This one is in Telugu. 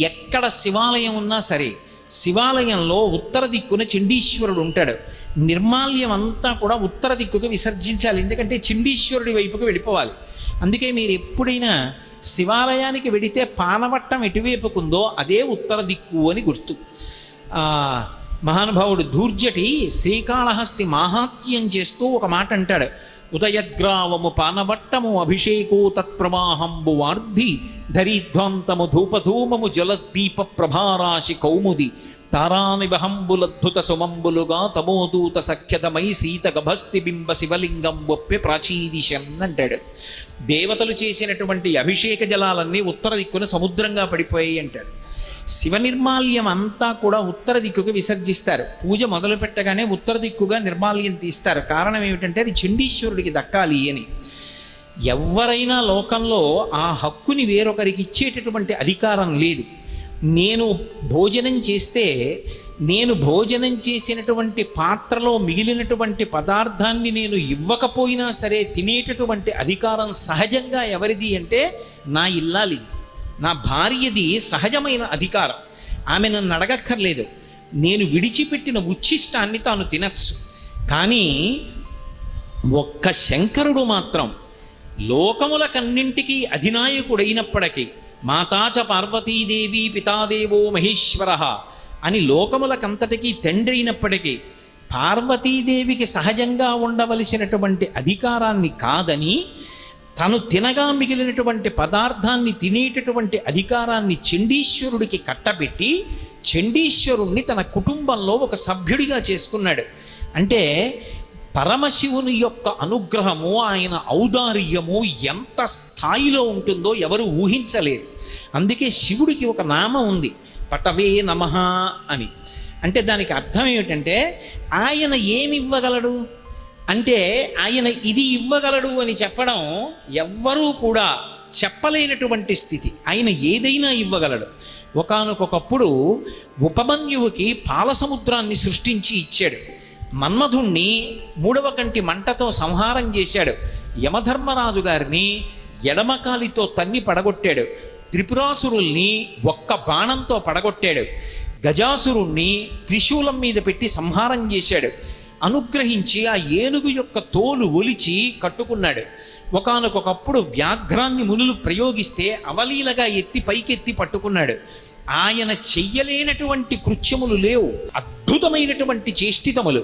ఎక్కడ శివాలయం ఉన్నా సరే శివాలయంలో ఉత్తర దిక్కున చండీశ్వరుడు ఉంటాడు. నిర్మాల్యం అంతా కూడా ఉత్తర దిక్కుకు విసర్జించాలి, ఎందుకంటే చండీశ్వరుడి వైపుకు వెళ్ళిపోవాలి. అందుకే మీరు ఎప్పుడైనా శివాలయానికి వెడితే పానవట్టం ఎటువైపుకుందో అదే ఉత్తర దిక్కు అని గుర్తు. మహానుభావుడు ధూర్జటి శ్రీకాళహస్తి మాహాత్మ్యం చేస్తూ ఒక మాట అంటాడు. ఉదయగ్రావము పానవట్టము అభిషేకో తత్ప్రవాహంబు వార్ధి ధరిధ్వాంతము ధూపధూమము జలదీప ప్రభారాశి కౌముది తారానిబహంబులద్భుత సుమంబులుగా తమోదూత సఖ్యతమై సీత గభస్తి బింబ శివలింగం ఒప్పి ప్రాచీదిశన్ అంటాడు. దేవతలు చేసినటువంటి అభిషేక జలాలన్నీ ఉత్తర దిక్కున సముద్రంగా పడిపోయాయి అంటాడు. శివ నిర్మాల్యం అంతా కూడా ఉత్తర దిక్కుకు విసర్జిస్తారు. పూజ మొదలు పెట్టగానే ఉత్తర దిక్కుగా నిర్మాల్యం తీస్తారు. కారణం ఏమిటంటే అది చండీశ్వరుడికి దక్కాలి అని. ఎవరైనా లోకంలో ఆ హక్కుని వేరొకరికి ఇచ్చేటటువంటి అధికారం లేదు. నేను భోజనం చేస్తే నేను భోజనం చేసినటువంటి పాత్రలో మిగిలినటువంటి పదార్థాన్ని నేను ఇవ్వకపోయినా సరే తినేటటువంటి అధికారం సహజంగా ఎవరిది అంటే నా ఇల్లాలిది, నా భార్యది సహజమైన అధికారం. ఆమె నన్ను అడగక్కర్లేదు. నేను విడిచిపెట్టిన ఉచ్ఛిష్టాన్ని తాను తినచ్చు. కానీ ఒక్క శంకరుడు మాత్రం లోకములకన్నింటికీ అధినాయకుడైనప్పటికీ మాతాచ పార్వతీదేవి పితాదేవో మహేశ్వర అని లోకములకంతటికీ తండ్రి అయినప్పటికీ పార్వతీదేవికి సహజంగా ఉండవలసినటువంటి అధికారాన్ని కాదని తను తినగా మిగిలినటువంటి పదార్థాన్ని తినేటటువంటి అధికారాన్ని చండీశ్వరుడికి కట్టబెట్టి చండీశ్వరుణ్ణి తన కుటుంబంలో ఒక సభ్యుడిగా చేసుకున్నాడు. అంటే పరమశివుని యొక్క అనుగ్రహము, ఆయన ఔదార్యము ఎంత స్థాయిలో ఉంటుందో ఎవరు ఊహించలేరు. అందుకే శివుడికి ఒక నామం ఉంది, పటవే నమః అని. అంటే దానికి అర్థం ఏమిటంటే ఆయన ఏమి ఇవ్వగలడు అంటే ఆయన ఇది ఇవ్వగలడు అని చెప్పడం ఎవ్వరూ కూడా చెప్పలేనటువంటి స్థితి. ఆయన ఏదైనా ఇవ్వగలడు. ఒకానొకప్పుడు ఉపమన్యువుకి పాలసముద్రాన్ని సృష్టించి ఇచ్చాడు. మన్మధుణ్ణి 3వ కంటి మంటతో సంహారం చేశాడు. యమధర్మరాజు గారిని ఎడమకాలితో తన్ని పడగొట్టాడు. త్రిపురాసురుల్ని ఒక్క బాణంతో పడగొట్టాడు. గజాసురుణ్ణి త్రిశూలం మీద పెట్టి సంహారం చేశాడు. అనుగ్రహించి ఆ ఏనుగు యొక్క తోలు ఒలిచి కట్టుకున్నాడు. ఒకానొకప్పుడు వ్యాఘ్రాన్ని మునులు ప్రయోగిస్తే అవలీలగా ఎత్తి పైకెత్తి పట్టుకున్నాడు. ఆయన చెయ్యలేనటువంటి కృత్యములు లేవు, అద్భుతమైనటువంటి చేష్టితములు.